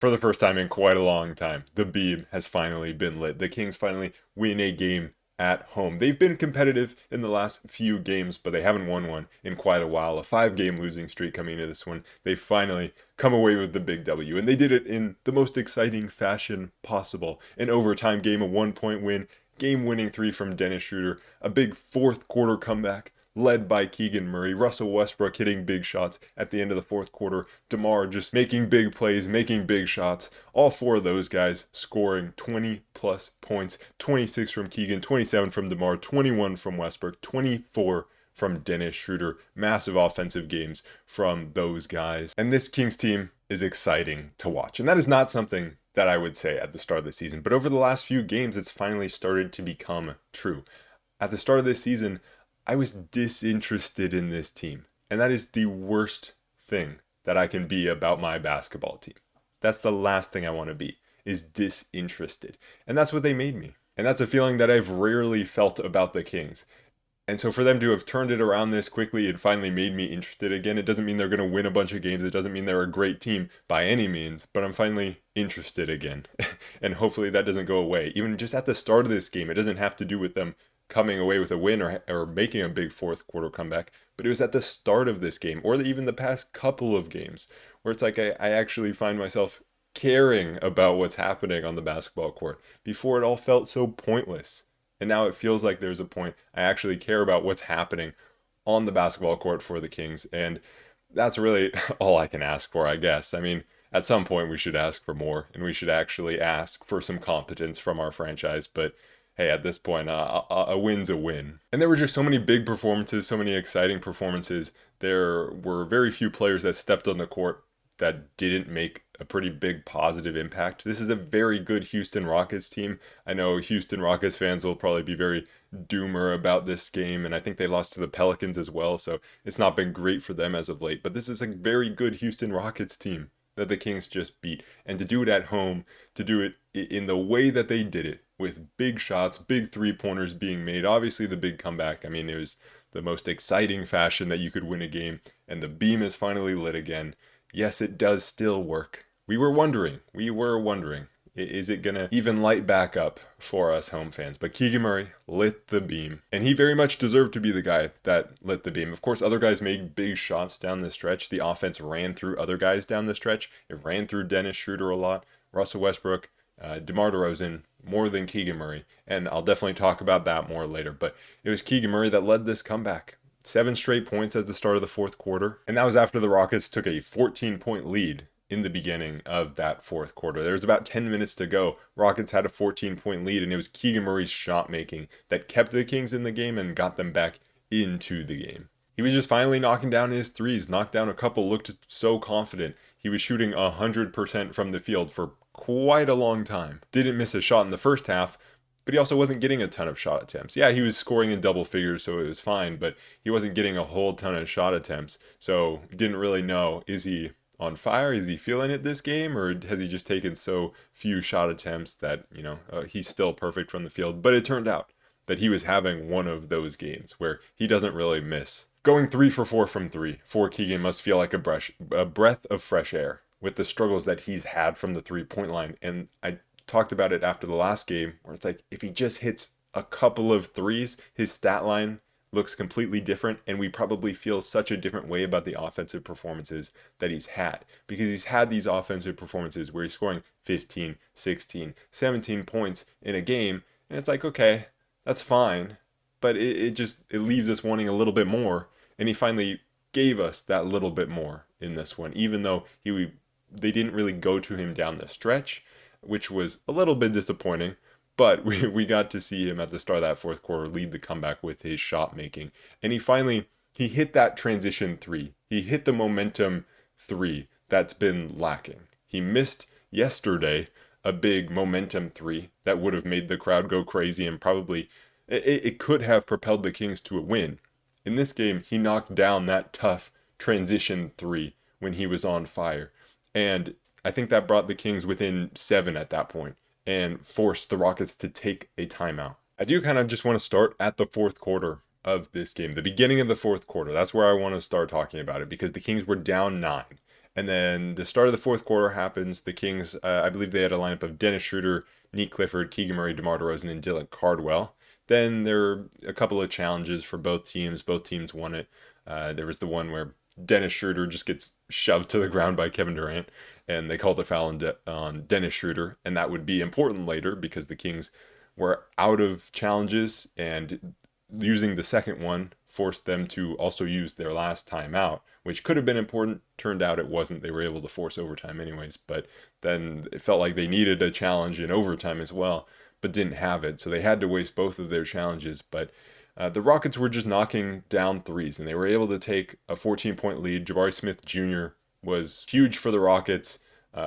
For the first time in quite a long time, the beam has finally been lit. The Kings finally win a game at home. They've been competitive in the last few games, but they haven't won one in quite a while. A 5-game losing streak coming into this one. They finally come away with the big W, and they did it in the most exciting fashion possible. An overtime game, a 1-point win, game-winning three from Dennis Schroder, a big fourth quarter comeback led by Keegan Murray, Russell Westbrook hitting big shots at the end of the fourth quarter, DeMar just making big plays, making big shots. All four of those guys scoring 20 plus points, 26 from Keegan, 27 from DeMar, 21 from Westbrook, 24 from Dennis Schroder. Massive offensive games from those guys. And this Kings team is exciting to watch. And that is not something that I would say at the start of the season, but over the last few games, it's finally started to become true. At the start of this season, I was disinterested in this team, and that is the worst thing that I can be about my basketball team. That's the last thing I want to be, is disinterested. And that's what they made me. And that's a feeling that I've rarely felt about the Kings. And so for them to have turned it around this quickly and finally made me interested again, it doesn't mean they're going to win a bunch of games. It doesn't mean they're a great team by any means, but I'm finally interested again. And hopefully that doesn't go away. Even just at the start of this game, it doesn't have to do with them coming away with a win or making a big fourth quarter comeback, but it was at the start of this game, or even the past couple of games, where it's like I actually find myself caring about what's happening on the basketball court. Before it all felt so pointless, and now it feels like there's a point I actually care about what's happening on the basketball court for the Kings, and that's really all I can ask for, I guess. I mean, at some point we should ask for more, and we should actually ask for some competence from our franchise, but hey, at this point, a win's a win. And there were just so many big performances, so many exciting performances. There were very few players that stepped on the court that didn't make a pretty big positive impact. This is a very good Houston Rockets team. I know Houston Rockets fans will probably be very doomer about this game, and I think they lost to the Pelicans as well, so it's not been great for them as of late. But this is a very good Houston Rockets team that the Kings just beat. And to do it at home, to do it in the way that they did it, with big shots, big three-pointers being made. Obviously, the big comeback. I mean, it was the most exciting fashion that you could win a game, and the beam is finally lit again. Yes, it does still work. We were wondering, is it going to even light back up for us home fans? But Keegan Murray lit the beam, and he very much deserved to be the guy that lit the beam. Of course, other guys made big shots down the stretch. The offense ran through other guys down the stretch. It ran through Dennis Schroder a lot, Russell Westbrook, DeMar DeRozan, more than Keegan Murray. And I'll definitely talk about that more later. But it was Keegan Murray that led this comeback. 7 straight points at the start of the fourth quarter. And that was after the Rockets took a 14-point lead in the beginning of that fourth quarter. There was about 10 minutes to go. Rockets had a 14-point lead, and it was Keegan Murray's shot making that kept the Kings in the game and got them back into the game. He was just finally knocking down his threes, knocked down a couple, looked so confident. He was shooting 100% from the field for quite a long time. Didn't miss a shot in the first half, but he also wasn't getting a ton of shot attempts. Yeah, he was scoring in double figures, so it was fine, but he wasn't getting a whole ton of shot attempts. So didn't really know, is he on fire? Is he feeling it this game? Or has he just taken so few shot attempts that, he's still perfect from the field? But it turned out that he was having one of those games where he doesn't really miss. Going 3 for 4 from 3 for Keegan must feel like a breath of fresh air with the struggles that he's had from the three-point line. And I talked about it after the last game, where it's like, if he just hits a couple of threes, his stat line looks completely different, and we probably feel such a different way about the offensive performances that he's had, because he's had these offensive performances where he's scoring 15, 16, 17 points in a game, and it's like, okay, that's fine, but it leaves us wanting a little bit more, and he finally gave us that little bit more in this one, even though they didn't really go to him down the stretch, which was a little bit disappointing. But we got to see him at the start of that fourth quarter lead the comeback with his shot making. And he hit that transition 3. He hit the momentum 3 that's been lacking. He missed yesterday a big momentum 3 that would have made the crowd go crazy, and probably it could have propelled the Kings to a win. In this game, he knocked down that tough transition 3 when he was on fire. And I think that brought the Kings within 7 at that point and forced the Rockets to take a timeout. I do kind of just want to start at the fourth quarter of this game, the beginning of the fourth quarter. That's where I want to start talking about it, because the Kings were down 9. And then the start of the fourth quarter happens. The Kings, I believe they had a lineup of Dennis Schroder, Nick Clifford, Keegan Murray, DeMar DeRozan, and Dylan Cardwell. Then there were a couple of challenges for both teams. Both teams won it. There was the one where Dennis Schroder just gets shoved to the ground by Kevin Durant, and they called a foul on Dennis Schroder, and that would be important later because the Kings were out of challenges, and using the second one forced them to also use their last timeout, which could have been important. Turned out it wasn't. They were able to force overtime anyways, but then it felt like they needed a challenge in overtime as well, but didn't have it, so they had to waste both of their challenges. But the Rockets were just knocking down threes, and they were able to take a 14-point lead. Jabari Smith Jr. was huge for the Rockets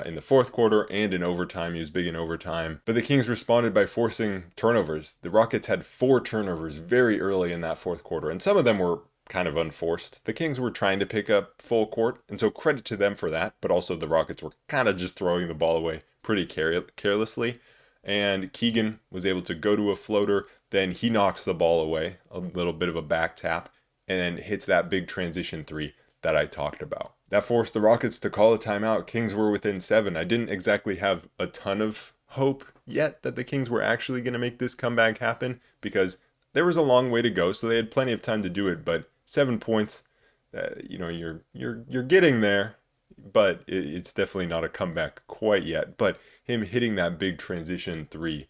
in the fourth quarter and in overtime. He was big in overtime. But the Kings responded by forcing turnovers. The Rockets had 4 turnovers very early in that fourth quarter, and some of them were kind of unforced. The Kings were trying to pick up full court, and so credit to them for that. But also the Rockets were kind of just throwing the ball away pretty carelessly. And Keegan was able to go to a floater. Then he knocks the ball away, a little bit of a back tap, and hits that big transition 3 that I talked about. That forced the Rockets to call a timeout. Kings were within 7. I didn't exactly have a ton of hope yet that the Kings were actually going to make this comeback happen because there was a long way to go, so they had plenty of time to do it. But 7 points, you're getting there, but it's definitely not a comeback quite yet. But him hitting that big transition 3,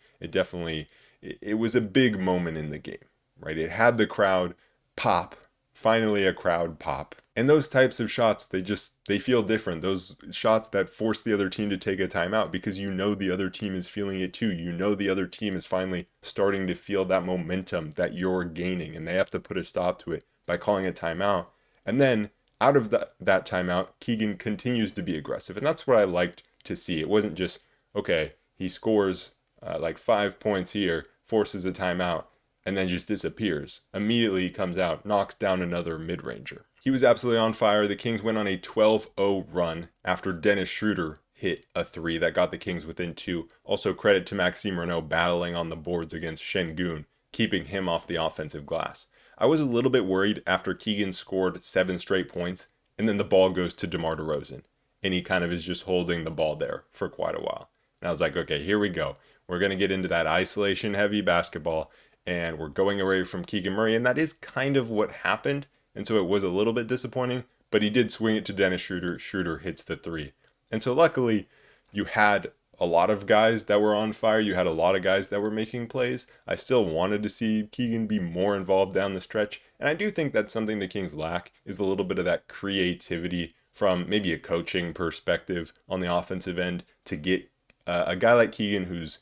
it was a big moment in the game, right? It had the crowd pop, finally a crowd pop. And those types of shots, they feel different. Those shots that force the other team to take a timeout because you know the other team is feeling it too. You know the other team is finally starting to feel that momentum that you're gaining, and they have to put a stop to it by calling a timeout. And then out of that timeout, Keegan continues to be aggressive. And that's what I liked to see. It wasn't just, okay, he scores like 5 points here, forces a timeout, and then just disappears. Immediately he comes out, knocks down another mid-ranger. He was absolutely on fire. The Kings went on a 12-0 run after Dennis Schroder hit a 3 that got the Kings within 2. Also credit to Maxime Renaud battling on the boards against Şengün, keeping him off the offensive glass. I was a little bit worried after Keegan scored 7 straight points, and then the ball goes to DeMar DeRozan, and he kind of is just holding the ball there for quite a while. And I was like, okay, here we go. We're going to get into that isolation-heavy basketball, and we're going away from Keegan Murray, and that is kind of what happened, and so it was a little bit disappointing, but he did swing it to Dennis Schroder. Schroder hits the 3. And so luckily, you had a lot of guys that were on fire. You had a lot of guys that were making plays. I still wanted to see Keegan be more involved down the stretch, and I do think that's something the Kings lack, is a little bit of that creativity from maybe a coaching perspective on the offensive end to get a guy like Keegan who's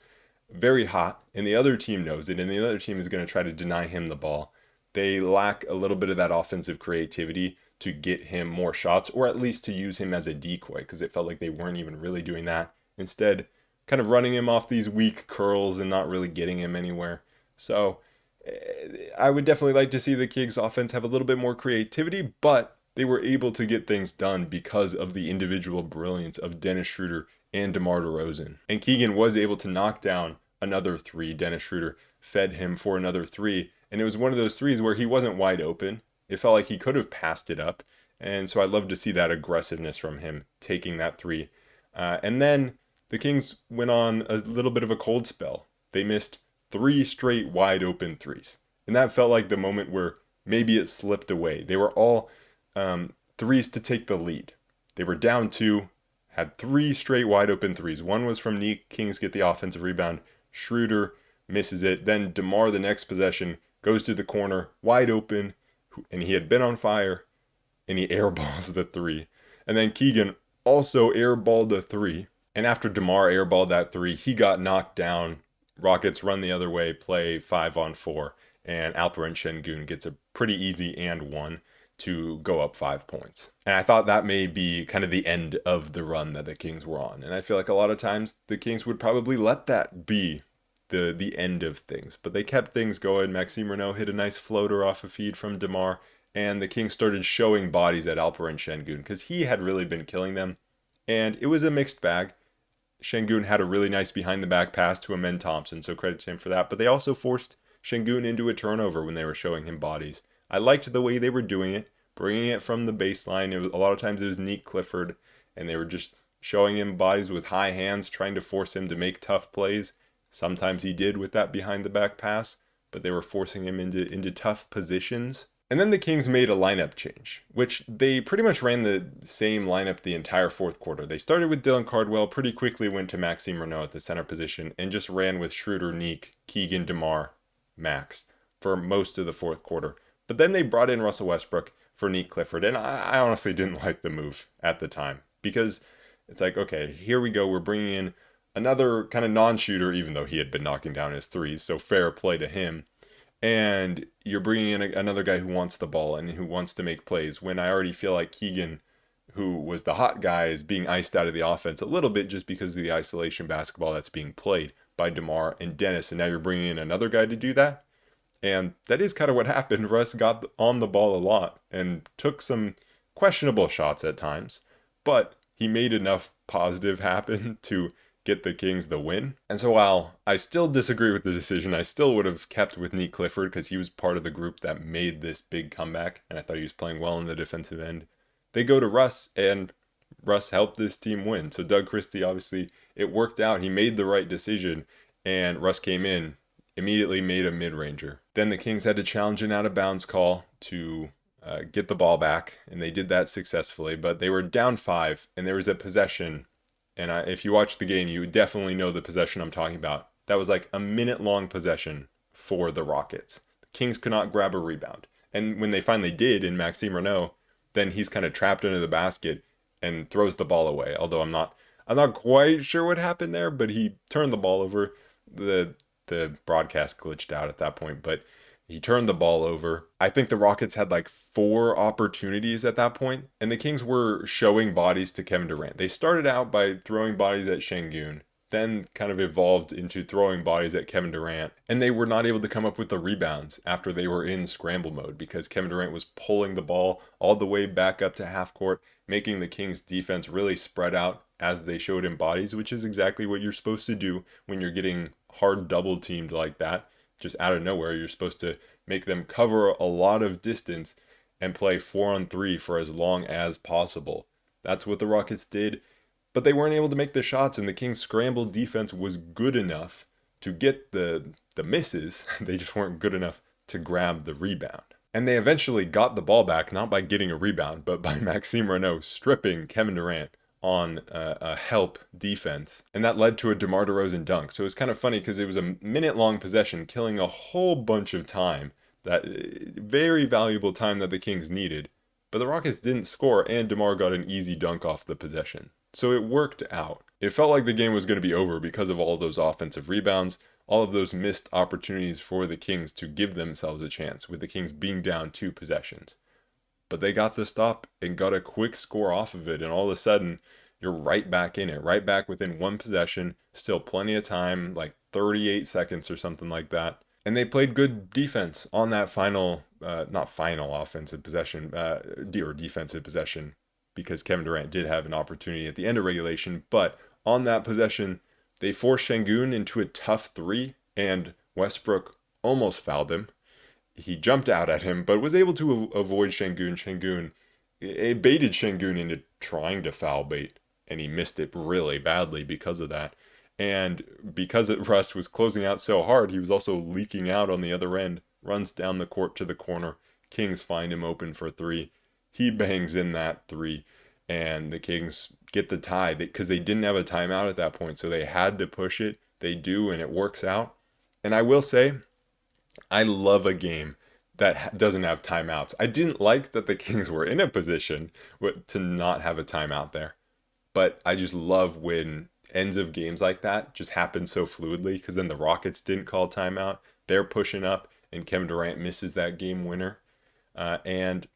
very hot, and the other team knows it, and the other team is going to try to deny him the ball. They lack a little bit of that offensive creativity to get him more shots, or at least to use him as a decoy, because it felt like they weren't even really doing that. Instead, kind of running him off these weak curls and not really getting him anywhere. So I would definitely like to see the Kings offense have a little bit more creativity, but they were able to get things done because of the individual brilliance of Dennis Schroder and DeMar DeRozan. And Keegan was able to knock down another 3. Dennis Schroder fed him for another 3, and it was one of those 3s where he wasn't wide open. It felt like he could have passed it up, and so I'd love to see that aggressiveness from him taking that 3. And then the Kings went on a little bit of a cold spell. They missed 3 straight wide open 3s, and that felt like the moment where maybe it slipped away. They were all 3s to take the lead. They were down 2, had 3 straight wide open 3s. One was from Nick. Kings get the offensive rebound. Schroder misses it. Then DeMar, the next possession, goes to the corner, wide open, and he had been on fire, and he airballs the 3. And then Keegan also airballed the 3. And after DeMar airballed that 3, he got knocked down. Rockets run the other way, play 5-on-4, and Alperen Şengün gets a pretty easy and 1 to go up 5 points. And I thought that may be kind of the end of the run that the Kings were on. And I feel like a lot of times the Kings would probably let that be the end of things. But they kept things going. Maxime Renaud hit a nice floater off a feed from DeMar, and the Kings started showing bodies at Alperen Şengün because he had really been killing them. And it was a mixed bag. Şengün had a really nice behind-the-back pass to Amen Thompson, so credit to him for that. But they also forced Şengün into a turnover when they were showing him bodies. I liked the way they were doing it, bringing it from the baseline. A lot of times it was Nick Clifford, and they were just showing him bodies with high hands, trying to force him to make tough plays. Sometimes he did with that behind the back pass, but they were forcing him into tough positions. And then the Kings made a lineup change, which they pretty much ran the same lineup the entire fourth quarter. They started with Dylan Cardwell, pretty quickly went to Maxime Renaud at the center position, and just ran with Schroder, Neek, Keegan, DeMar, Max for most of the fourth quarter. But then they brought in Russell Westbrook for Neek Clifford, and I honestly didn't like the move at the time, because it's like, okay, here we go, we're bringing in another kind of non-shooter, even though he had been knocking down his threes, so fair play to him. And you're bringing in another guy who wants the ball and who wants to make plays, when I already feel like Keegan, who was the hot guy, is being iced out of the offense a little bit just because of the isolation basketball that's being played by DeMar and Dennis. And now you're bringing in another guy to do that. And that is kind of what happened. Russ got on the ball a lot and took some questionable shots at times, but he made enough positive happen to get the Kings the win. And so while I still disagree with the decision, I still would have kept with Neek Clifford because he was part of the group that made this big comeback, and I thought he was playing well in the defensive end. They go to Russ, and Russ helped this team win. So Doug Christie, obviously, it worked out. He made the right decision, and Russ came in, immediately made a mid-ranger. Then the Kings had to challenge an out-of-bounds call to get the ball back, and they did that successfully, but they were down 5, and there was a possession. And if you watch the game, you definitely know the possession I'm talking about. That was like a minute-long possession for the Rockets. The Kings could not grab a rebound. And when they finally did in Maxime Renaud, then he's kind of trapped into the basket and throws the ball away. Although I'm not quite sure what happened there, but he turned the ball over. The broadcast glitched out at that point, but he turned the ball over. I think the Rockets had like 4 opportunities at that point, and the Kings were showing bodies to Kevin Durant. They started out by throwing bodies at Şengün, then kind of evolved into throwing bodies at Kevin Durant, and they were not able to come up with the rebounds after they were in scramble mode because Kevin Durant was pulling the ball all the way back up to half court, making the Kings defense really spread out as they showed him bodies, which is exactly what you're supposed to do when you're getting hard double teamed like that. Just out of nowhere, you're supposed to make them cover a lot of distance and play 4-on-3 for as long as possible. That's what the Rockets did, but they weren't able to make the shots, and the Kings' scrambled defense was good enough to get the misses. They just weren't good enough to grab the rebound. And they eventually got the ball back, not by getting a rebound, but by Maxime Renaud stripping Kevin Durant on a help defense, and that led to a DeMar DeRozan dunk. So it was kind of funny because it was a minute-long possession, killing a whole bunch of time, that very valuable time that the Kings needed, but the Rockets didn't score, and DeMar got an easy dunk off the possession. So it worked out. It felt like the game was going to be over because of all those offensive rebounds, all of those missed opportunities for the Kings to give themselves a chance, with the Kings being down 2 possessions. But they got the stop and got a quick score off of it, and all of a sudden, you're right back in it, right back within 1 possession, still plenty of time, like 38 seconds or something like that. And they played good defense on that not final offensive possession, or defensive possession, because Kevin Durant did have an opportunity at the end of regulation. But on that possession, they forced Şengün into a tough 3, and Westbrook almost fouled him. He jumped out at him, but was able to avoid Şengün. Şengün, it baited Şengün into trying to foul bait, and he missed it really badly because of that. And because Russ was closing out so hard, he was also leaking out on the other end, runs down the court to the corner. Kings find him open for 3. He bangs in that 3, and the Kings get the tie because they didn't have a timeout at that point, so they had to push it. They do, and it works out. And I will say, I love a game that doesn't have timeouts. I didn't like that the Kings were in a position to not have a timeout there, but I just love when ends of games like that just happen so fluidly, because then the Rockets didn't call timeout. They're pushing up, and Kevin Durant misses that game winner. And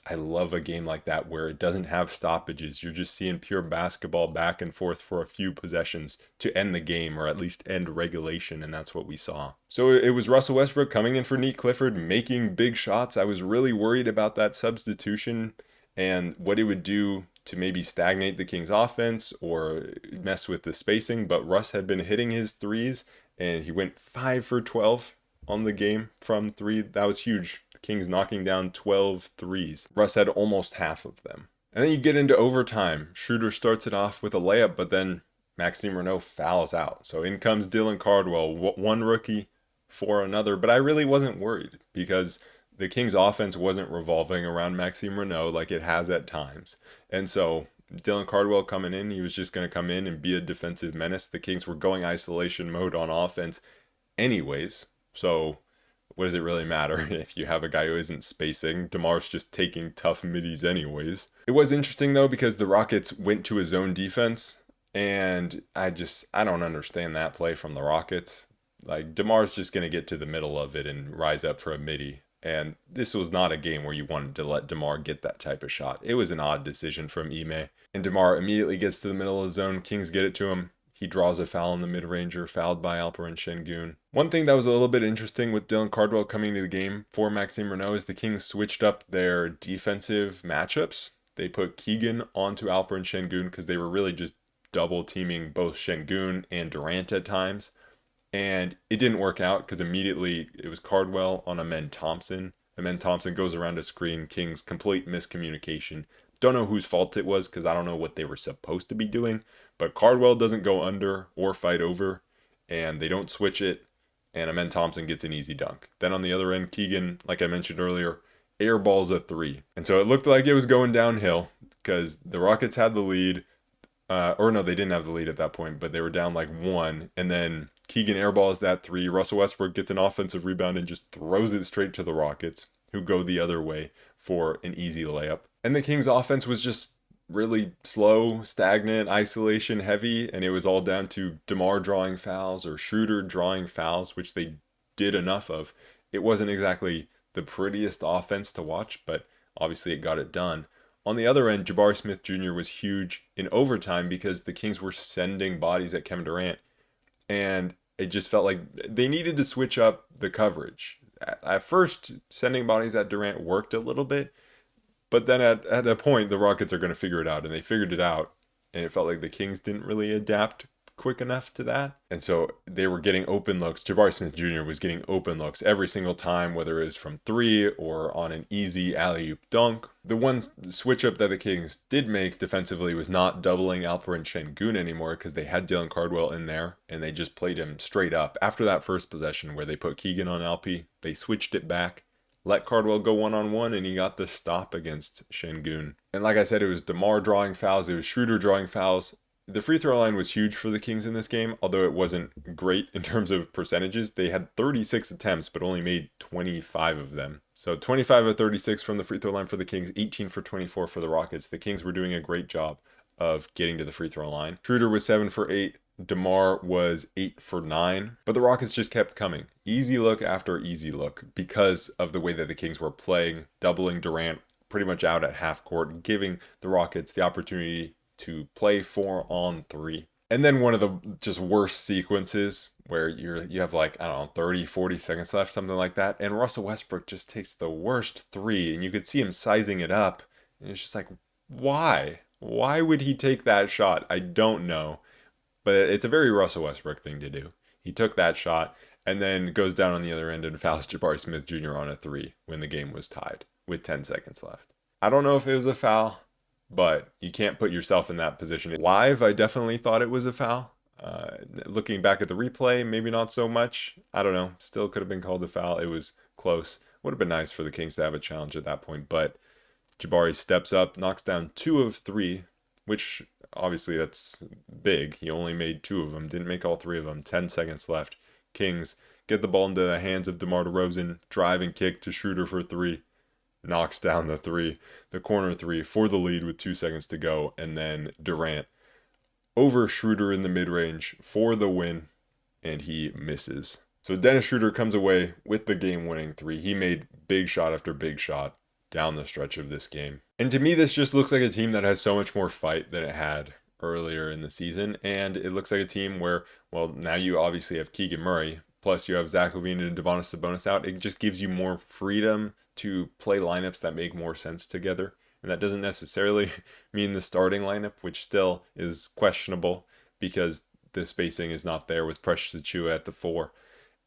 I love a game like that where it doesn't have stoppages. You're just seeing pure basketball back and forth for a few possessions to end the game, or at least end regulation, and that's what we saw. So it was Russell Westbrook coming in for Neek Clifford, making big shots. I was really worried about that substitution and what it would do to maybe stagnate the Kings offense or mess with the spacing, but Russ had been hitting his threes, and he went 5 for 12 on the game from 3. That was huge. The Kings knocking down 12 threes. Russ had almost half of them. And then you get into overtime. Schroder starts it off with a layup, but then Maxime Renault fouls out. So in comes Dylan Cardwell, one rookie for another. But I really wasn't worried because the Kings' offense wasn't revolving around Maxime Renault like it has at times. And so Dylan Cardwell coming in, he was just going to come in and be a defensive menace. The Kings were going isolation mode on offense anyways. So what does it really matter if you have a guy who isn't spacing? DeMar's just taking tough middies anyways. It was interesting though because the Rockets went to a zone defense, and I don't understand that play from the Rockets. Like DeMar's just going to get to the middle of it and rise up for a midi. And this was not a game where you wanted to let DeMar get that type of shot. It was an odd decision from Ime. And DeMar immediately gets to the middle of the zone. Kings get it to him. He draws a foul in the mid-ranger, fouled by Alperen Şengün. One thing that was a little bit interesting with Dylan Cardwell coming to the game for Maxime Renault is the Kings switched up their defensive matchups. They put Keegan onto Alperen Şengün because they were really just double teaming both Şengün and Durant at times. And it didn't work out because immediately it was Cardwell on Amen Thompson. Amen Thompson goes around a screen. Kings complete miscommunication. Don't know whose fault it was because I don't know what they were supposed to be doing. But Cardwell doesn't go under or fight over, and they don't switch it, and Amen Thompson gets an easy dunk. Then on the other end, Keegan, like I mentioned earlier, airballs a three. And so it looked like it was going downhill because the Rockets had the lead. Or no, they didn't have the lead at that point, but they were down like one. And then Keegan airballs that three. Russell Westbrook gets an offensive rebound and just throws it straight to the Rockets, who go the other way for an easy layup. And the Kings' offense was just really slow, stagnant, isolation heavy, and it was all down to DeMar drawing fouls or Schroder drawing fouls, which they did enough of. It wasn't exactly the prettiest offense to watch, but obviously it got it done. On the other end, Jabari Smith Jr. was huge in overtime because the Kings were sending bodies at Kevin Durant, and it just felt like they needed to switch up the coverage. At first, sending bodies at Durant worked a little bit, but then at a point, the Rockets are going to figure it out, and they figured it out, and it felt like the Kings didn't really adapt quick enough to that. And so they were getting open looks. Jabari Smith Jr. was getting open looks every single time, whether it was from three or on an easy alley-oop dunk. The one switch up that the Kings did make defensively was not doubling Alperen Şengün anymore because they had Dylan Cardwell in there, and they just played him straight up. After that first possession where they put Keegan on Alpi, they switched it back, let Cardwell go one-on-one, and he got the stop against Şengün. And like I said, it was DeMar drawing fouls, it was Schroder drawing fouls. The free throw line was huge for the Kings in this game, although it wasn't great in terms of percentages. They had 36 attempts, but only made 25 of them. So 25 of 36 from the free throw line for the Kings, 18 for 24 for the Rockets. The Kings were doing a great job of getting to the free throw line. Schroder was 7 for 8. DeMar was 8 for 9, but the Rockets just kept coming. Easy look after easy look because of the way that the Kings were playing, doubling Durant pretty much out at half court, giving the Rockets the opportunity to play 4-on-3. And then one of the just worst sequences where you have like, I don't know, 30, 40 seconds left, something like that, and Russell Westbrook just takes the worst three, and you could see him sizing it up, and it's just like, why? Why would he take that shot? I don't know. But it's a very Russell Westbrook thing to do. He took that shot and then goes down on the other end and fouls Jabari Smith Jr. on a three when the game was tied with 10 seconds left. I don't know if it was a foul, but you can't put yourself in that position. Live, I definitely thought it was a foul. Looking back at the replay, maybe not so much. I don't know. Still could have been called a foul. It was close. Would have been nice for the Kings to have a challenge at that point, but Jabari steps up, knocks down 2 of 3, which obviously that's big. He only made 2 of them, didn't make all 3 of them. 10 seconds left. Kings get the ball into the hands of DeMar DeRozan, drive and kick to Schroder for 3. Knocks down the 3, the corner 3 for the lead with 2 seconds to go. And then Durant over Schroder in the mid-range for the win, and he misses. So Dennis Schroder comes away with the game-winning 3. He made big shot after big shot down the stretch of this game. And to me, this just looks like a team that has so much more fight than it had earlier in the season. And it looks like a team where, well, now you obviously have Keegan Murray, plus you have Zach LaVine and Domantas Sabonis out. It just gives you more freedom to play lineups that make more sense together. And that doesn't necessarily mean the starting lineup, which still is questionable because the spacing is not there with Precious Achiuwa at the 4.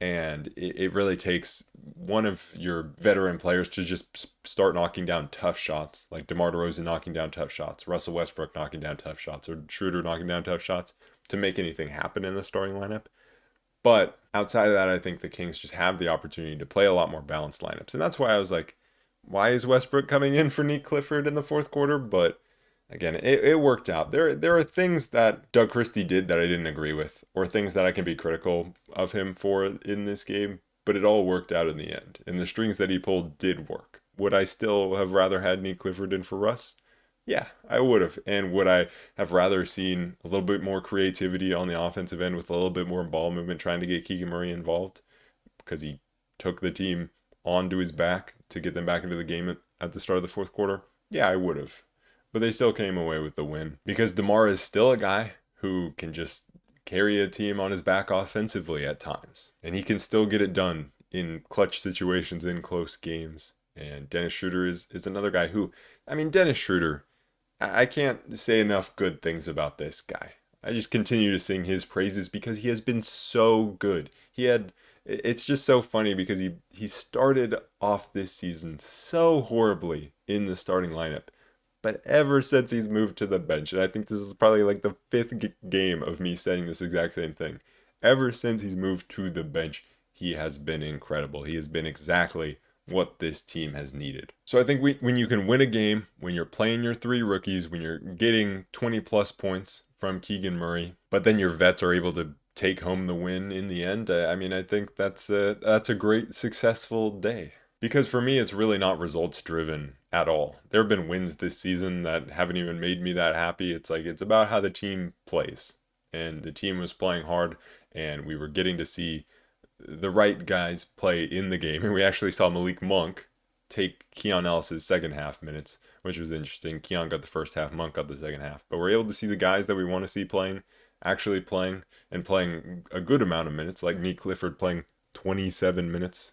And it really takes one of your veteran players to just start knocking down tough shots, like DeMar DeRozan knocking down tough shots, Russell Westbrook knocking down tough shots, or Schroder knocking down tough shots to make anything happen in the starting lineup. But outside of that, I think the Kings just have the opportunity to play a lot more balanced lineups. And that's why I was like, why is Westbrook coming in for Nick Clifford in the fourth quarter? But again, it worked out. There are things that Doug Christie did that I didn't agree with, or things that I can be critical of him for in this game, but it all worked out in the end. And the strings that he pulled did work. Would I still have rather had Nick Clifford in for Russ? Yeah, I would have. And would I have rather seen a little bit more creativity on the offensive end with a little bit more ball movement trying to get Keegan Murray involved? Because he took the team onto his back to get them back into the game at the start of the fourth quarter? Yeah, I would have. But they still came away with the win because DeMar is still a guy who can just carry a team on his back offensively at times. And he can still get it done in clutch situations in close games. And Dennis Schroder is another guy who, I mean, Dennis Schroder, I can't say enough good things about this guy. I just continue to sing his praises because he has been so good. It's just so funny because he started off this season so horribly in the starting lineup. But ever since he's moved to the bench, and I think this is probably like the fifth game of me saying this exact same thing. Ever since he's moved to the bench, he has been incredible. He has been exactly what this team has needed. So I think when you can win a game, when you're playing your three rookies, when you're getting 20 plus points from Keegan Murray, but then your vets are able to take home the win in the end, I mean, I think that's a great successful day. Because for me, it's really not results driven at all. There have been wins this season that haven't even made me that happy. It's like, it's about how the team plays. And the team was playing hard, and we were getting to see the right guys play in the game. And we actually saw Malik Monk take Keon Ellis's second half minutes, which was interesting. Keon got the first half, Monk got the second half. But we're able to see the guys that we want to see playing, actually playing, and playing a good amount of minutes, like Nick Clifford playing 27 minutes,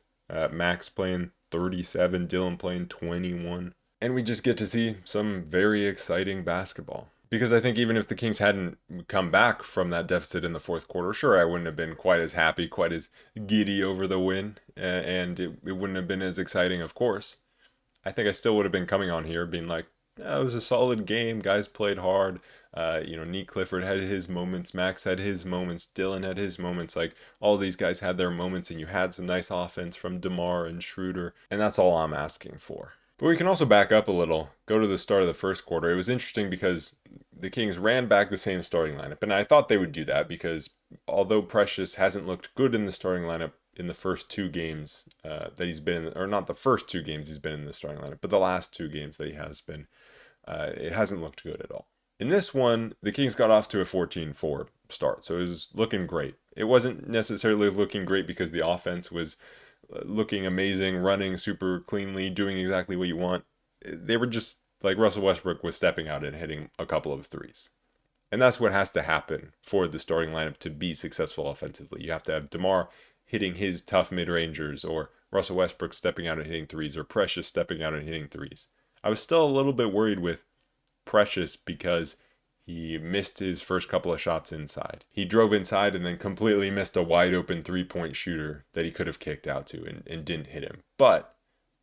Max playing 37, Dylan playing 21. And we just get to see some very exciting basketball. Because I think even if the Kings hadn't come back from that deficit in the fourth quarter, sure, I wouldn't have been quite as happy, quite as giddy over the win, and it wouldn't have been as exciting, of course. I think I still would have been coming on here being like, it was a solid game, guys played hard. Nick Clifford had his moments, Max had his moments, Dylan had his moments. Like, all these guys had their moments, and you had some nice offense from DeMar and Schroder, and that's all I'm asking for. But we can also back up a little, go to the start of the first quarter. It was interesting because the Kings ran back the same starting lineup, and I thought they would do that because although Precious hasn't looked good in the starting lineup in the first two games that he's been in, or not the first two games he's been in the starting lineup, but the last two games that he has been, it hasn't looked good at all. In this one, the Kings got off to a 14-4 start, so it was looking great. It wasn't necessarily looking great because the offense was looking amazing, running super cleanly, doing exactly what you want. They were just like Russell Westbrook was stepping out and hitting a couple of threes. And that's what has to happen for the starting lineup to be successful offensively. You have to have DeMar hitting his tough mid-rangers, or Russell Westbrook stepping out and hitting threes, or Precious stepping out and hitting threes. I was still a little bit worried with Precious because he missed his first couple of shots inside. He drove inside and then completely missed a wide open three-point shooter that he could have kicked out to and didn't hit him. But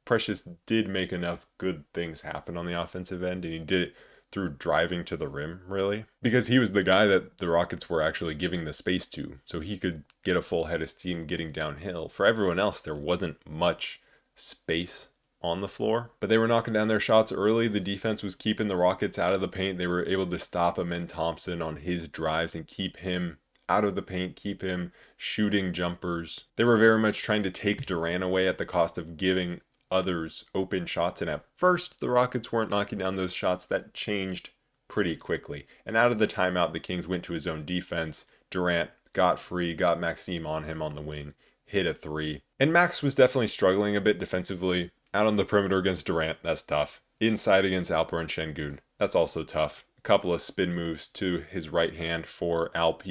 Precious did make enough good things happen on the offensive end, and he did it through driving to the rim, really. Because he was the guy that the Rockets were actually giving the space to, so he could get a full head of steam getting downhill. For everyone else, there wasn't much space on the floor, but they were knocking down their shots early. The defense was keeping the Rockets out of the paint. They were able to stop Amen Thompson on his drives and keep him out of the paint, keep him shooting jumpers. They were very much trying to take Durant away at the cost of giving others open shots, and at first the Rockets weren't knocking down those shots. That changed pretty quickly, and out of the timeout, the Kings went to his own defense. Durant got free, got Maxime on him on the wing, hit a three, and Max was definitely struggling a bit defensively. Out on the perimeter against Durant, that's tough. Inside against Alper and Şengün, that's also tough. A couple of spin moves to his right hand for Alp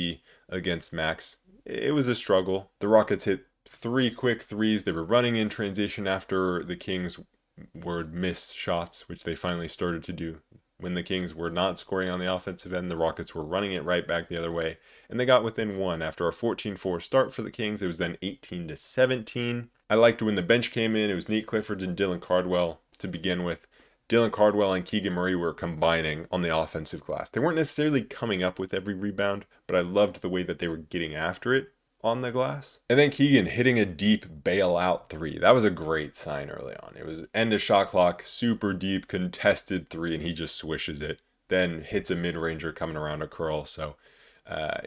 against Max. It was a struggle. The Rockets hit 3 quick threes. They were running in transition after the Kings would miss shots, which they finally started to do. When the Kings were not scoring on the offensive end, the Rockets were running it right back the other way, and they got within one. After a 14-4 start for the Kings, it was then 18-17. I liked when the bench came in. It was Nate Clifford and Dylan Cardwell to begin with. Dylan Cardwell and Keegan Murray were combining on the offensive glass. They weren't necessarily coming up with every rebound, but I loved the way that they were getting after it on the glass. And then Keegan hitting a deep bailout three. That was a great sign early on. It was end of shot clock, super deep, contested three, and he just swishes it. Then hits a mid-ranger coming around a curl. So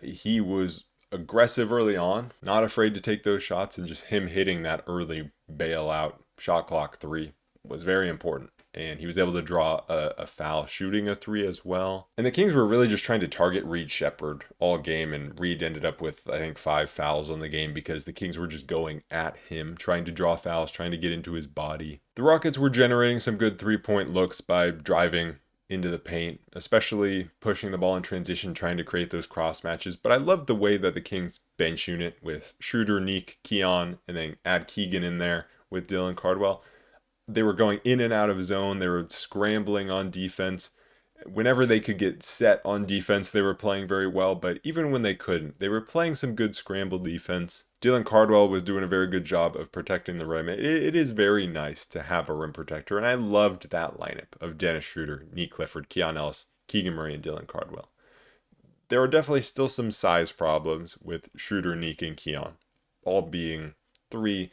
he was aggressive early on, not afraid to take those shots, and just him hitting that early bailout shot clock three was very important. And he was able to draw a foul shooting a three as well. And the Kings were really just trying to target Reed Sheppard all game, and Reed ended up with, I think, 5 fouls on the game because the Kings were just going at him, trying to draw fouls, trying to get into his body. The Rockets were generating some good three-point looks by driving into the paint, especially pushing the ball in transition, trying to create those cross matches. But I loved the way that the Kings bench unit with Schroder, Neek, Keon, and then add Keegan in there with Dylan Cardwell. They were going in and out of zone. They were scrambling on defense. Whenever they could get set on defense, they were playing very well. But even when they couldn't, they were playing some good scramble defense. Dylan Cardwell was doing a very good job of protecting the rim. It is very nice to have a rim protector. And I loved that lineup of Dennis Schroder, Nate Clifford, Keon Ellis, Keegan Murray, and Dylan Cardwell. There are definitely still some size problems with Schroder, Neek, and Keon, all being 3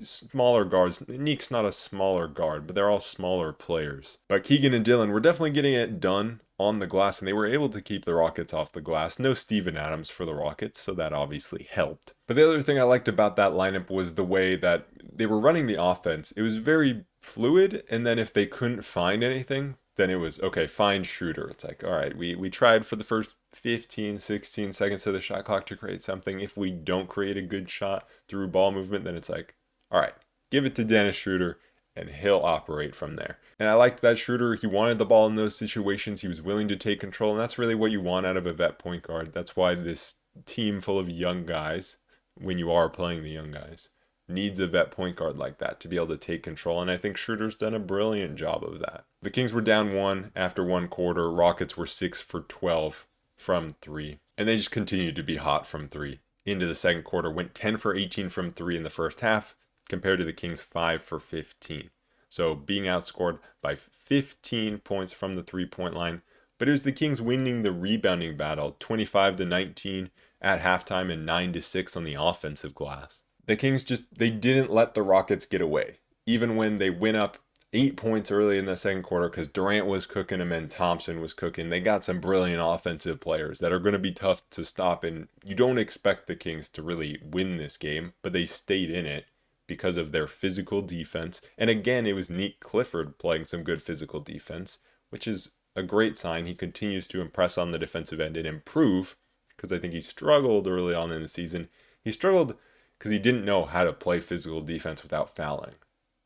smaller guards. Neek's not a smaller guard, but they're all smaller players. But Keegan and Dylan were definitely getting it done on the glass, and they were able to keep the Rockets off the glass. No Steven Adams for the Rockets, so that obviously helped. But the other thing I liked about that lineup was the way that they were running the offense. It was very fluid, and then if they couldn't find anything, then it was, okay, find Schroder. It's like, all right, we tried for the first 15, 16 seconds of the shot clock to create something. If we don't create a good shot through ball movement, then it's like, all right, give it to Dennis Schroder, and he'll operate from there. And I liked that Schroder, he wanted the ball in those situations. He was willing to take control, and that's really what you want out of a vet point guard. That's why this team full of young guys, when you are playing the young guys, needs a vet point guard like that to be able to take control. And I think Schroeder's done a brilliant job of that. The Kings were down 1 after 1 quarter. Rockets were 6 for 12 from 3. And they just continued to be hot from 3 into the second quarter. Went 10 for 18 from 3 in the first half, compared to the Kings 5 for 15. So being outscored by 15 points from the 3-point line. But it was the Kings winning the rebounding battle, 25-19 at halftime and 9-6 on the offensive glass. The Kings they didn't let the Rockets get away. Even when they went up 8 points early in the second quarter because Durant was cooking and then Thompson was cooking. They got some brilliant offensive players that are going to be tough to stop. And you don't expect the Kings to really win this game, but they stayed in it because of their physical defense. And again, it was Nate Clifford playing some good physical defense, which is a great sign. He continues to impress on the defensive end and improve, because I think he struggled early on in the season. He struggled because he didn't know how to play physical defense without fouling.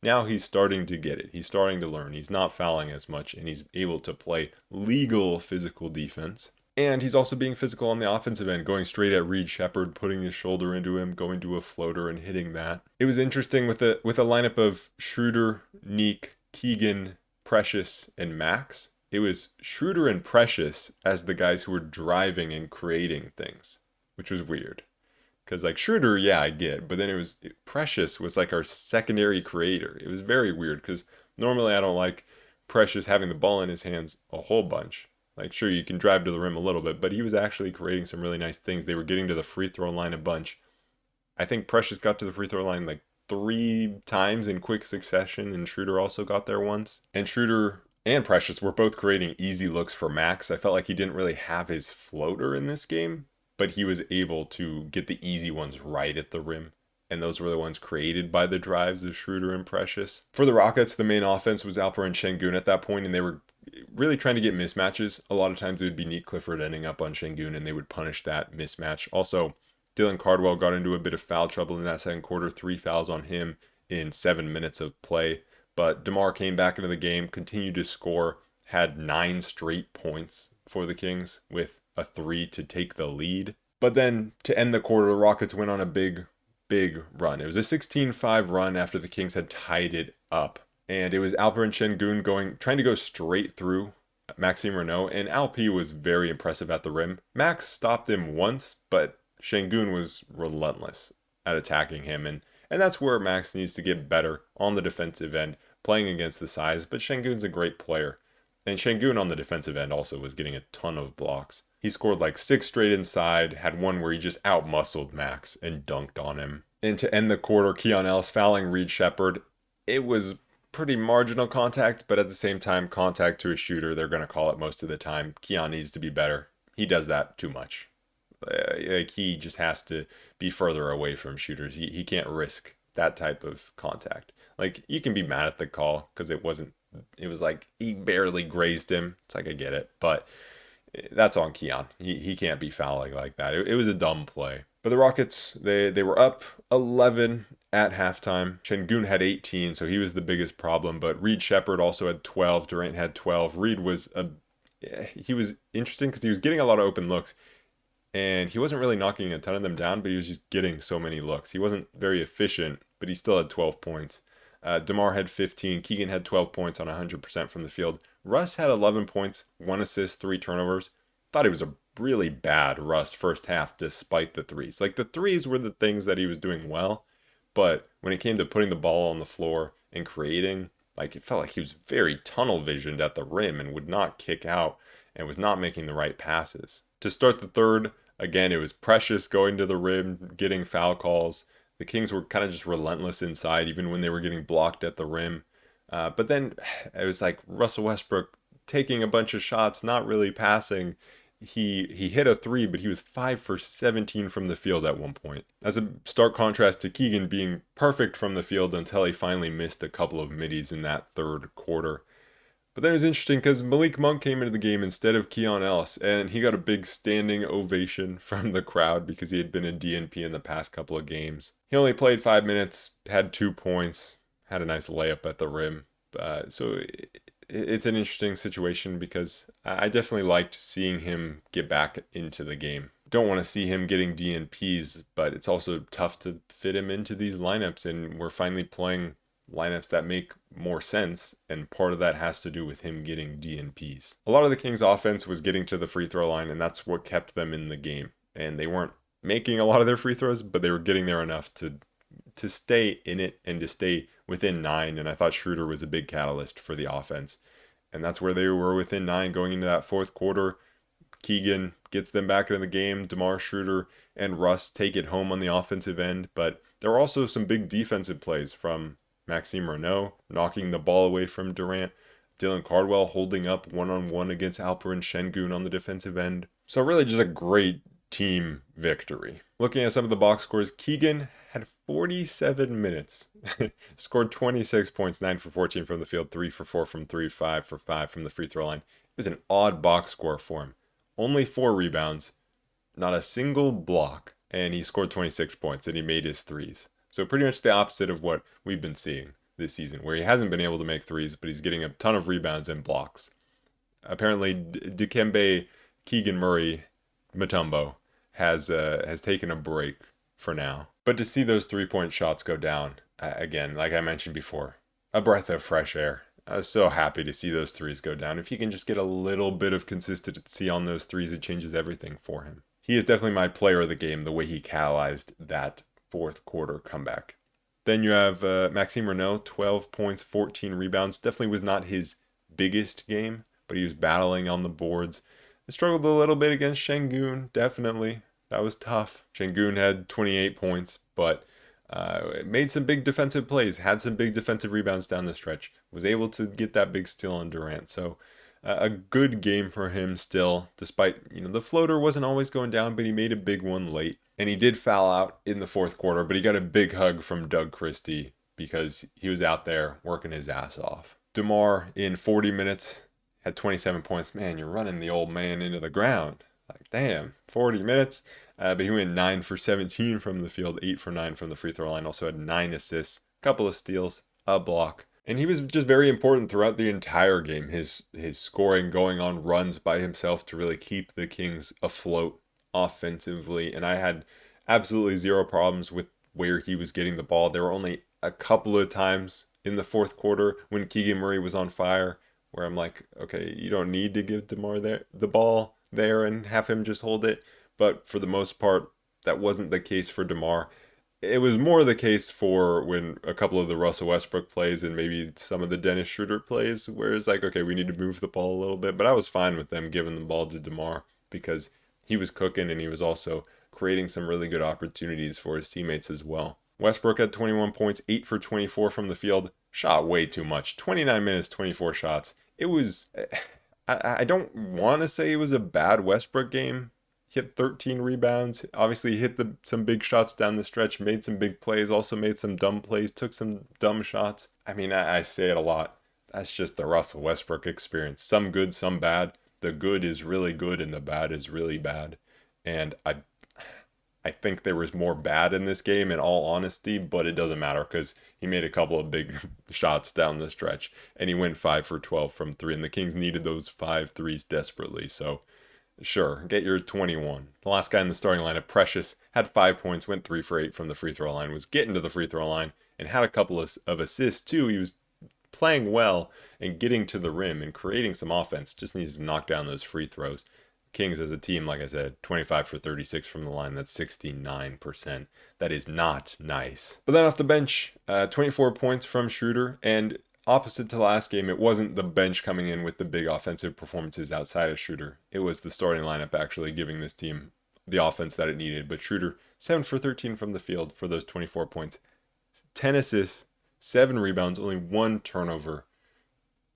Now he's starting to get it. He's starting to learn. He's not fouling as much, and he's able to play legal physical defense. And he's also being physical on the offensive end, going straight at Reed Sheppard, putting his shoulder into him, going to a floater and hitting that. It was interesting with a lineup of Schroder, Neek, Keegan, Precious, and Max. It was Schroder and Precious as the guys who were driving and creating things, which was weird. Because like Schroder, yeah, I get, but then Precious was like our secondary creator. It was very weird because normally I don't like Precious having the ball in his hands a whole bunch. Like, sure, you can drive to the rim a little bit, but he was actually creating some really nice things. They were getting to the free throw line a bunch. I think Precious got to the free throw line like 3 times in quick succession, and Schroder also got there once. And Schroder and Precious were both creating easy looks for Max. I felt like he didn't really have his floater in this game, but he was able to get the easy ones right at the rim. And those were the ones created by the drives of Schroder and Precious. For the Rockets, the main offense was Alperen Şengün at that point, and they were really trying to get mismatches. A lot of times it would be Nate Clifford ending up on Şengün, and they would punish that mismatch. Also, Dylan Cardwell got into a bit of foul trouble in that second quarter. 3 fouls on him in 7 minutes of play. But DeMar came back into the game, continued to score, had 9 straight points for the Kings with a 3 to take the lead. But then to end the quarter, the Rockets went on a big run. It was a 16-5 run after the Kings had tied it up. And it was Alperen Şengün trying to go straight through Maxime Renault, and Alp was very impressive at the rim. Max stopped him once, but Şengün was relentless at attacking him, and that's where Max needs to get better on the defensive end, playing against the size, but Şengün's a great player. And Şengün on the defensive end also was getting a ton of blocks. He scored like 6 straight inside, had one where he just outmuscled Max and dunked on him. And to end the quarter, Keon Ellis fouling Reed Sheppard. It was pretty marginal contact, but at the same time, contact to a shooter, they're going to call it most of the time. Keon needs to be better. He does that too much. Like he just has to be further away from shooters. He can't risk that type of contact. Like you can be mad at the call because it was like he barely grazed him. It's like I get it, but that's on Keon. He can't be fouling like that. It was a dumb play. But the Rockets, they were up 11 at halftime. Şengün had 18, so he was the biggest problem. But Reed Sheppard also had 12. Durant had 12. Reed was interesting because he was getting a lot of open looks. And he wasn't really knocking a ton of them down, but he was just getting so many looks. He wasn't very efficient, but he still had 12 points. DeMar had 15. Keegan had 12 points on 100% from the field. Russ had 11 points, 1 assist, 3 turnovers. Thought he was a really bad Russ first half despite the threes. Like the threes were the things that he was doing well, but when it came to putting the ball on the floor and creating, like it felt like he was very tunnel visioned at the rim and would not kick out and was not making the right passes. To start the third, again, it was Precious going to the rim, getting foul calls. The Kings were kind of just relentless inside, even when they were getting blocked at the rim. But then it was like Russell Westbrook taking a bunch of shots, not really passing. He hit a 3, but he was 5 for 17 from the field at one point. As a stark contrast to Keegan being perfect from the field until he finally missed a couple of middies in that third quarter. But then it was interesting because Malik Monk came into the game instead of Keon Ellis, and he got a big standing ovation from the crowd because he had been a DNP in the past couple of games. He only played 5 minutes, had 2 points, had a nice layup at the rim. So it's an interesting situation because I definitely liked seeing him get back into the game. Don't want to see him getting DNPs, but it's also tough to fit him into these lineups, and we're finally playing lineups that make more sense, and part of that has to do with him getting DNPs. A lot of the Kings offense was getting to the free throw line, and that's what kept them in the game. And they weren't making a lot of their free throws, but they were getting there enough to stay in it and to stay within 9. And I thought Schroder was a big catalyst for the offense. And that's where they were within 9 going into that fourth quarter. Keegan gets them back into the game. DeMar, Schroder, and Russ take it home on the offensive end. But there were also some big defensive plays from Maxime Renault, knocking the ball away from Durant. Dylan Cardwell holding up one-on-one against Alperen Şengün on the defensive end. So really just a great team victory. Looking at some of the box scores, Keegan had 47 minutes, scored 26 points, 9 for 14 from the field, 3 for 4 from 3, 5 for 5 from the free throw line. It was an odd box score for him. Only 4 rebounds, not a single block, and he scored 26 points, and he made his threes. So pretty much the opposite of what we've been seeing this season, where he hasn't been able to make threes, but he's getting a ton of rebounds and blocks. Apparently, Dikembe Keegan Murray Mutombo has taken a break for now. But to see those 3-point shots go down, again, like I mentioned before, a breath of fresh air. I was so happy to see those threes go down. If he can just get a little bit of consistency on those threes, it changes everything for him. He is definitely my player of the game, the way he catalyzed that fourth quarter comeback. Then you have Maxime Renault, 12 points, 14 rebounds. Definitely was not his biggest game, but he was battling on the boards. He struggled a little bit against Şengün, definitely. That was tough. Şengün had 28 points, but made some big defensive plays, had some big defensive rebounds down the stretch, was able to get that big steal on Durant. So a good game for him still, despite, the floater wasn't always going down, but he made a big one late. And he did foul out in the fourth quarter, but he got a big hug from Doug Christie because he was out there working his ass off. DeMar, in 40 minutes, had 27 points. Man, you're running the old man into the ground. Like, damn, 40 minutes. But he went 9 for 17 from the field, 8 for 9 from the free throw line. Also had 9 assists, a couple of steals, a block. And he was just very important throughout the entire game. His scoring, going on runs by himself to really keep the Kings afloat offensively. And I had absolutely zero problems with where he was getting the ball. There were only a couple of times in the fourth quarter when Keegan Murray was on fire, where I'm like, okay, you don't need to give DeMar the ball there and have him just hold it. But for the most part, that wasn't the case for DeMar. It was more the case for when a couple of the Russell Westbrook plays and maybe some of the Dennis Schroder plays, where it's like, okay, we need to move the ball a little bit. But I was fine with them giving the ball to DeMar because he was cooking and he was also creating some really good opportunities for his teammates as well. Westbrook had 21 points, 8 for 24 from the field, shot way too much. 29 minutes, 24 shots. It was, I don't want to say it was a bad Westbrook game. He hit 13 rebounds. Obviously, he hit some big shots down the stretch, made some big plays, also made some dumb plays, took some dumb shots. I mean, I say it a lot. That's just the Russell Westbrook experience. Some good, some bad. The good is really good and the bad is really bad. And I think there was more bad in this game, in all honesty, but it doesn't matter because he made a couple of big shots down the stretch and he went 5 for 12 from 3. And the Kings needed those 5 threes desperately. So, sure, get your 21. The last guy in the starting lineup, Precious, had 5 points, went 3 for 8 from the free throw line, was getting to the free throw line, and had a couple of assists too. He was playing well and getting to the rim and creating some offense. Just needs to knock down those free throws. Kings as a team, like I said, 25 for 36 from the line. That's 69%. That is not nice. But then off the bench, 24 points from Schroder. And opposite to last game, it wasn't the bench coming in with the big offensive performances outside of Schroder. It was the starting lineup actually giving this team the offense that it needed. But Schroder, 7 for 13 from the field for those 24 points. 10 assists, 7 rebounds, only 1 turnover.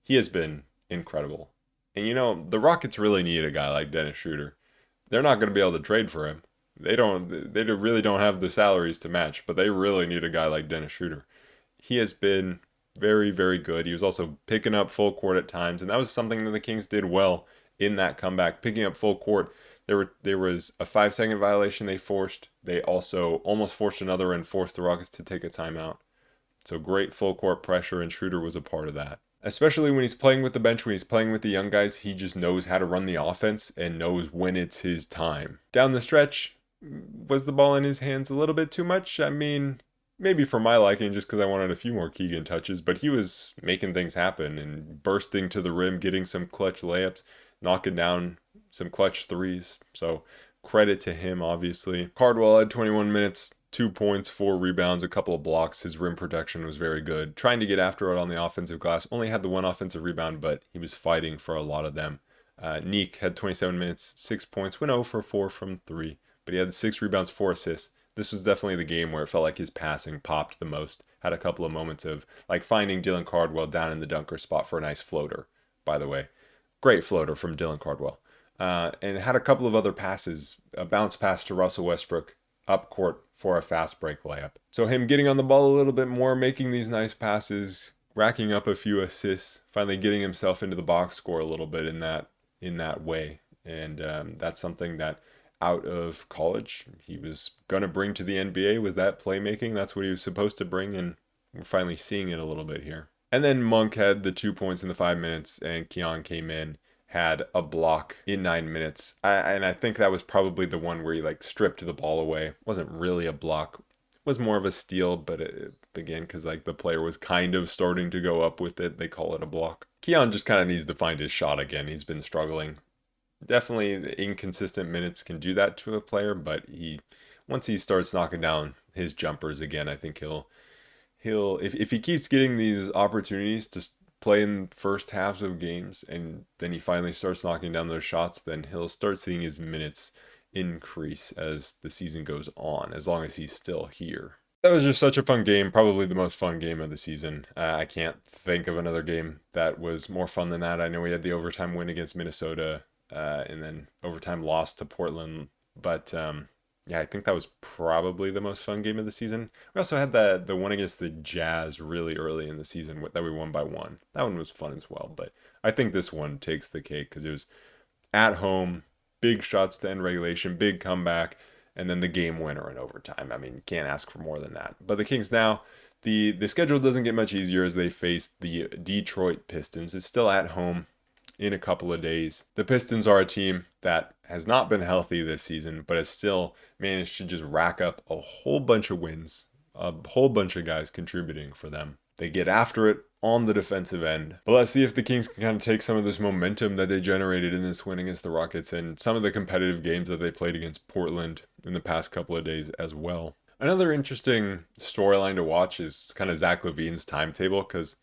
He has been incredible. And you know, the Rockets really need a guy like Dennis Schroder. They're not going to be able to trade for him. They really don't have the salaries to match, but they really need a guy like Dennis Schroder. He has been very, very good. He was also picking up full court at times, and that was something that the Kings did well in that comeback, picking up full court. There was a 5-second violation they forced. They also almost forced another and forced the Rockets to take a timeout. So great full court pressure, and Schroder was a part of that. Especially when he's playing with the bench, when he's playing with the young guys, he just knows how to run the offense and knows when it's his time. Down the stretch, was the ball in his hands a little bit too much? I mean, maybe for my liking, just because I wanted a few more Keegan touches, but he was making things happen and bursting to the rim, getting some clutch layups, knocking down some clutch threes. So credit to him, obviously. Cardwell had 21 minutes, 2 points, 4 rebounds, a couple of blocks. His rim protection was very good. Trying to get after it on the offensive glass. Only had the 1 offensive rebound, but he was fighting for a lot of them. Neek had 27 minutes, 6 points, went 0 for 4 from 3, but he had 6 rebounds, 4 assists. This was definitely the game where it felt like his passing popped the most. Had a couple of moments of like finding Dylan Cardwell down in the dunker spot for a nice floater, by the way. Great floater from Dylan Cardwell. And had a couple of other passes, a bounce pass to Russell Westbrook up court for a fast break layup. So him getting on the ball a little bit more, making these nice passes, racking up a few assists, finally getting himself into the box score a little bit in that way. And that's something that out of college he was going to bring to the NBA, was that playmaking. That's what he was supposed to bring, and we're finally seeing it a little bit here. And then Monk had the 2 points in the 5 minutes, and Keon came in, had a block in 9 minutes. And I think that was probably the one where he like stripped the ball away. Wasn't really a block. It was more of a steal, but again, because like the player was kind of starting to go up with it, they call it a block. Keon just kind of needs to find his shot again. He's been struggling. Definitely the inconsistent minutes can do that to a player, but once he starts knocking down his jumpers again, I think he'll if he keeps getting these opportunities to play in first halves of games, and then he finally starts knocking down those shots, then he'll start seeing his minutes increase as the season goes on, as long as he's still here. That was just such a fun game, probably the most fun game of the season. I can't think of another game that was more fun than that. I know we had the overtime win against Minnesota, and then overtime loss to Portland, but yeah, I think that was probably the most fun game of the season. We also had the one against the Jazz really early in the season that we won by 1. That one was fun as well, but I think this one takes the cake because it was at home, big shots to end regulation, big comeback, and then the game winner in overtime. I mean, you can't ask for more than that. But the Kings now, the schedule doesn't get much easier as they face the Detroit Pistons. It's still at home in a couple of days. The Pistons are a team that has not been healthy this season, but has still managed to just rack up a whole bunch of wins, a whole bunch of guys contributing for them. They get after it on the defensive end. But let's see if the Kings can kind of take some of this momentum that they generated in this win against the Rockets and some of the competitive games that they played against Portland in the past couple of days as well. Another interesting storyline to watch is kind of Zach LaVine's timetable, because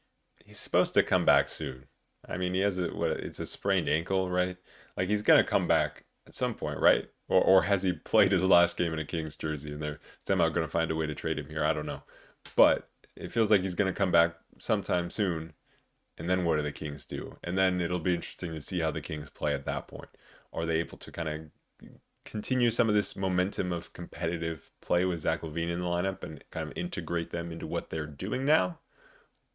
he's supposed to come back soon. I mean, he has it's a sprained ankle, right? Like, he's going to come back at some point, right? Or has he played his last game in a Kings jersey and they're somehow going to find a way to trade him here? I don't know. But it feels like he's going to come back sometime soon. And then what do the Kings do? And then it'll be interesting to see how the Kings play at that point. Are they able to kind of continue some of this momentum of competitive play with Zach LaVine in the lineup and kind of integrate them into what they're doing now?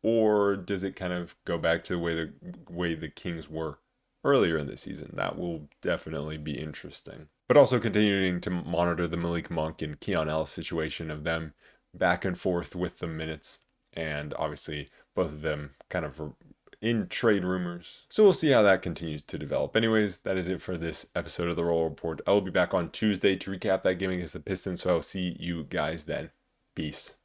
Or does it kind of go back to the way the Kings were earlier in the season? That will definitely be interesting. But also continuing to monitor the Malik Monk and Keon Ellis situation of them back and forth with the minutes. And obviously both of them kind of in trade rumors. So we'll see how that continues to develop. Anyways, that is it for this episode of the Roll Report. I will be back on Tuesday to recap that game against the Pistons. So I'll see you guys then. Peace.